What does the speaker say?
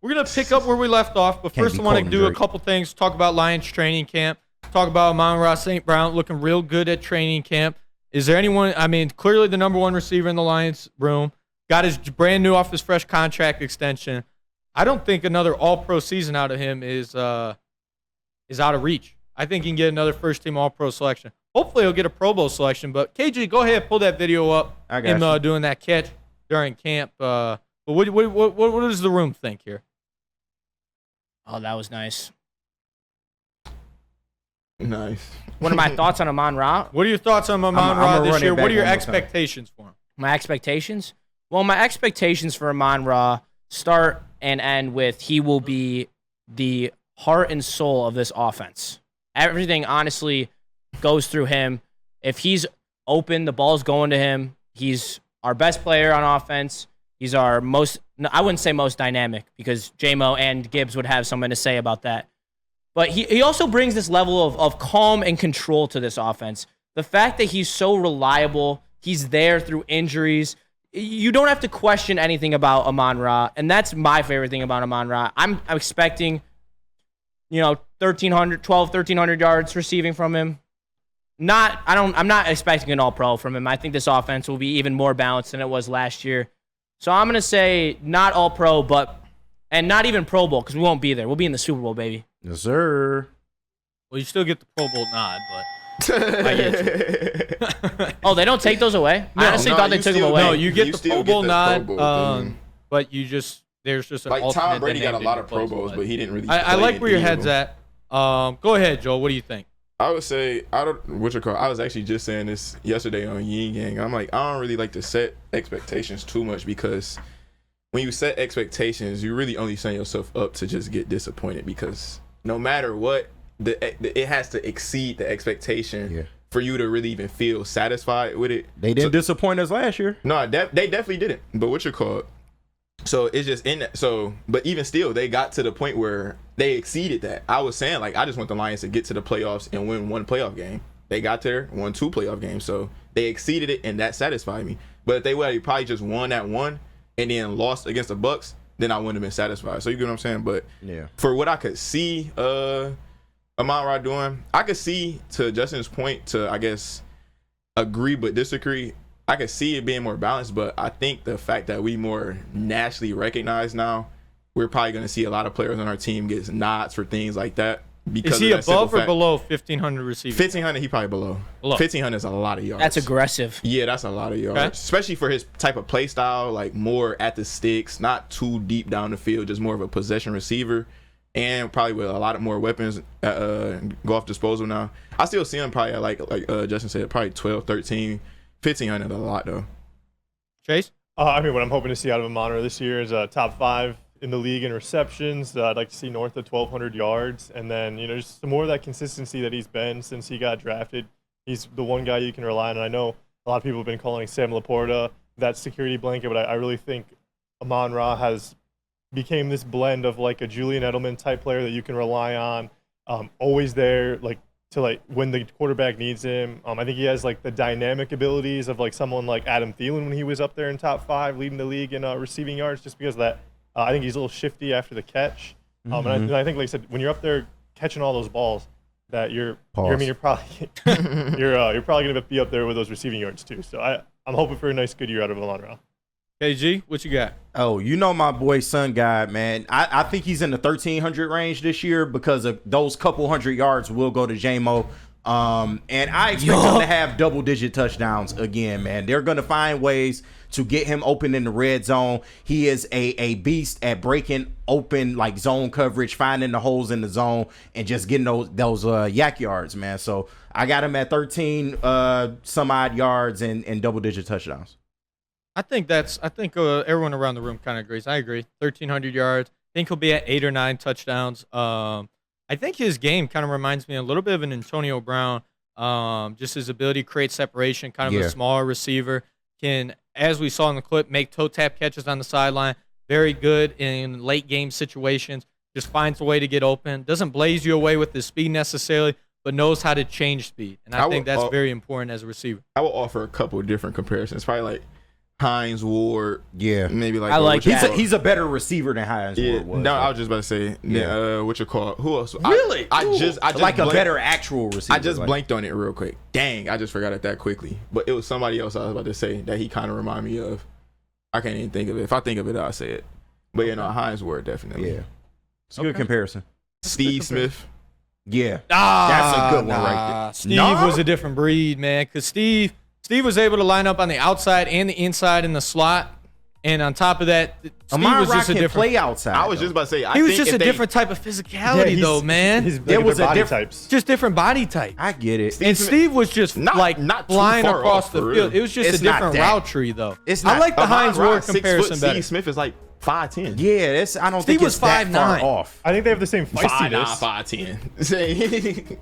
we're going to pick up where we left off. But first, I want to do a couple things. Talk about Lions training camp. Talk about Amon-Ra St. Brown looking real good at training camp. Is there anyone, I mean, clearly the number one receiver in the Lions room. Got his brand new off his fresh contract extension. I don't think another all-pro season out of him is out of reach. I think he can get another first-team all-pro selection. Hopefully he'll get a Pro Bowl selection. But, KG, go ahead, pull that video up. I got him doing that catch during camp. But what does the room think here? Oh, that was nice. Nice. What are my thoughts on Amon-Ra? What are your thoughts on Amon-Ra this year? What are your expectations for him? My expectations? Well, my expectations for Amon-Ra start and end with he will be the heart and soul of this offense. Everything, honestly, goes through him. If he's open, the ball's going to him. He's our best player on offense. He's our most, I wouldn't say most dynamic because J-Mo and Gibbs would have something to say about that. But he also brings this level of calm and control to this offense. The fact that he's so reliable, he's there through injuries. You don't have to question anything about Amon-Ra, and that's my favorite thing about Amon-Ra. I'm expecting, 1,300 yards receiving from him. I'm not expecting an all-pro from him. I think this offense will be even more balanced than it was last year. So I'm going to say not all-pro, and not even Pro Bowl because we won't be there. We'll be in the Super Bowl, baby. Yes, sir. Well, you still get the Pro Bowl nod, but I get you. Oh, they don't take those away? I honestly thought they took them away. No, you get the Pro Bowl nod, but there's just an alternate. Tom Brady got a lot of Pro Bowls, but he didn't really. I like where your head's at. Go ahead, Joel. What do you think? I would say I was actually just saying this yesterday on Yin Yang. I'm like, I don't really like to set expectations too much because when you set expectations, you really only set yourself up to just get disappointed because no matter what, it has to exceed the expectation for you to really even feel satisfied with it. They didn't disappoint us last year. No, they definitely didn't. But so it's just in that. So, but even still, they got to the point where they exceeded that. I was saying, like, I just want the Lions to get to the playoffs and win one playoff game. They got there, won 2 playoff games. So they exceeded it, and that satisfied me. But if they would have probably just won that one and then lost against the Bucks, then I wouldn't have been satisfied. So you get what I'm saying? But for what I could see Amon-Ra doing, I could see, to Justin's point, to, I guess, agree but disagree, I could see it being more balanced, but I think the fact that we more nationally recognized now, we're probably going to see a lot of players on our team get nods for things like that. Because is he above or below 1,500 receiving? 1,500, he probably below. 1,500 is a lot of yards. That's aggressive. Yeah, that's a lot of yards, especially for his type of play style, like more at the sticks, not too deep down the field, just more of a possession receiver, and probably with a lot of more weapons go off disposal now. I still see him probably at like Justin said, probably 12, 13, 1,500 a lot though. Chase? What I'm hoping to see out of Amon-Ra this year is a top 5 in the league in receptions. I'd like to see north of 1,200 yards. And then, just some more of that consistency that he's been since he got drafted. He's the one guy you can rely on. And I know a lot of people have been calling Sam Laporta that security blanket, but I really think Amon-Ra has became this blend of like a Julian Edelman type player that you can rely on, always there, when the quarterback needs him. I think he has like the dynamic abilities of like someone like Adam Thielen when he was up there in top 5 leading the league in receiving yards, just because of that. I think he's a little shifty after the catch. And I think, like I said, when you're up there catching all those balls, that you're probably you're probably going to be up there with those receiving yards too. So I'm hoping for a nice good year out of Amon-Ra. KG, what you got? Oh, my boy Sun guy, man. I think he's in the 1,300 range this year because of those couple hundred yards will go to J-Mo. And I expect him to have double-digit touchdowns again, man. They're going to find ways to get him open in the red zone. He is a beast at breaking open like zone coverage, finding the holes in the zone, and just getting those yak yards, man. So I got him at 13 some odd yards and double-digit touchdowns. I think everyone around the room kind of agrees. I agree. 1,300 yards. I think he'll be at 8 or 9 touchdowns. I think his game kind of reminds me a little bit of an Antonio Brown. Just his ability to create separation, kind of a smaller receiver. Can, as we saw in the clip, make toe tap catches on the sideline. Very good in late game situations. Just finds a way to get open. Doesn't blaze you away with his speed necessarily, but knows how to change speed. And I think that's very important as a receiver. I will offer a couple of different comparisons. Probably like Hines Ward. Yeah. Maybe like I like He's that. he's a better receiver than Hines yeah. Ward was. No, I was just about to say. Yeah. What you call? Who else? Really? I Ooh. just like a blanked- better actual receiver. I just like, blanked on it real quick. Dang, I just forgot it that quickly. But it was somebody else I was about to say that he kind of remind me of. I can't even think of it. If I think of it, I'll say it. But you know, Hines Ward definitely. Yeah. It's a good comparison. Steve Smith. Yeah. Ah, That's a good one right there. Steve Nah. was a different breed, man. Because Steve was able to line up on the outside and the inside in the slot. And on top of that, Steve Amon-Ra was just a can different. play outside. I was though. just about to say. He was just a different type of physicality, he's- though, man. His, There like, was their a body different- types. Just different body type. I get it. And Steve was just Not too flying far across off, the for field. real. It was just It's a not different that. route tree, though. It's I not- like the Hines Amon-Ra, Ward 6 foot. comparison better. Steve Smith is like 5'10". Yeah, that's. I don't Steve think was it's that far 5'9". off. I think they have the same 5'9", feistiness. 5'10".